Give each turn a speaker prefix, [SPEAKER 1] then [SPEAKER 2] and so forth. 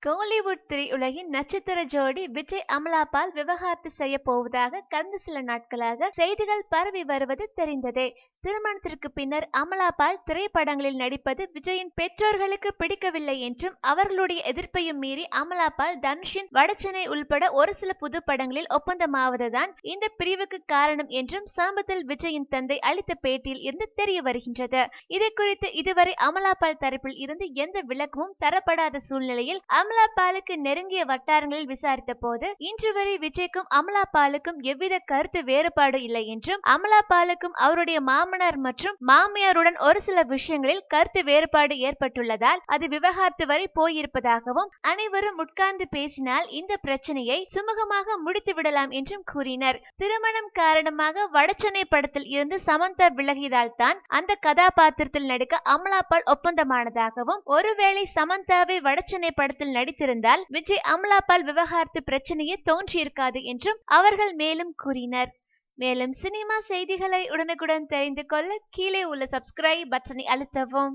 [SPEAKER 1] கோலிவுட் திரையுலகின் நட்சத்திர ஜோடி விஜய் அமலா பால் விவாகரத்து செய்ய போவதாக கடந்த சில நாட்களாக செய்திகள் பரவி வருவது தெரிந்ததே. திருமணத்திற்கு பின்னர் அமலா பால் திரைப்படங்களில் நடிப்பது விஜயின் பெற்றோர்களுக்கு பிடிக்கவில்லை என்றும் அவர்களுடைய எதிர்ப்பையும் மீறி அமலா பால் தனுஷின் வடசென்னை உள்பட ஒரு சில புது படங்களில் ஒப்பந்தமாவதுதான் இந்த பிரிவுக்கு காரணம் என்றும் சமீபத்தில் விஜயின் தந்தை அளித்த பேட்டியில் இருந்து தெரிய வருகின்றது. இதை குறித்து இதுவரை அமலா பால் தரப்பில் இருந்து எந்த விளக்கமும் தரப்படாத சூழ்நிலையில் அமலா பாலுக்கு நெருங்கிய வட்டாரங்களில் விசாரித்த போது இன்று வரை விஜய்க்கும் அமலா பாலுக்கும் எவ்வித கருத்து வேறுபாடு இல்லை என்றும் அமலா பாலுக்கும் அவருடைய மாமனார் மற்றும் மாமியாருடன் ஒரு சில விஷயங்களில் கருத்து வேறுபாடு ஏற்பட்டுள்ளதால் அது விவாகரத்து வரை போயிருப்பதாகவும் அனைவரும் உட்கார்ந்து பேசினால் இந்த பிரச்சனையை சுமூகமாக முடித்து விடலாம் என்றும் கூறினர். திருமணம் காரணமாக வடசென்னை படத்தில் இருந்து சமந்தா விலகியதால் தான் அந்த கதாபாத்திரத்தில் நடிக்க அமலா பால் ஒப்பந்தமானதாகவும் ஒருவேளை சமந்தாவை வடசென்னை படத்தில் நடித்திருந்தால் விஜய் அமலா பால் விவாகரத்து பிரச்சனையே தோன்றியிருக்காது என்றும் அவர்கள் மேலும் கூறினர். மேலும் சினிமா செய்திகளை உடனுக்குடன் தெரிந்து கொள்ள கீழே உள்ள சப்ஸ்கிரைப் பட்டனை அழுத்தவும்.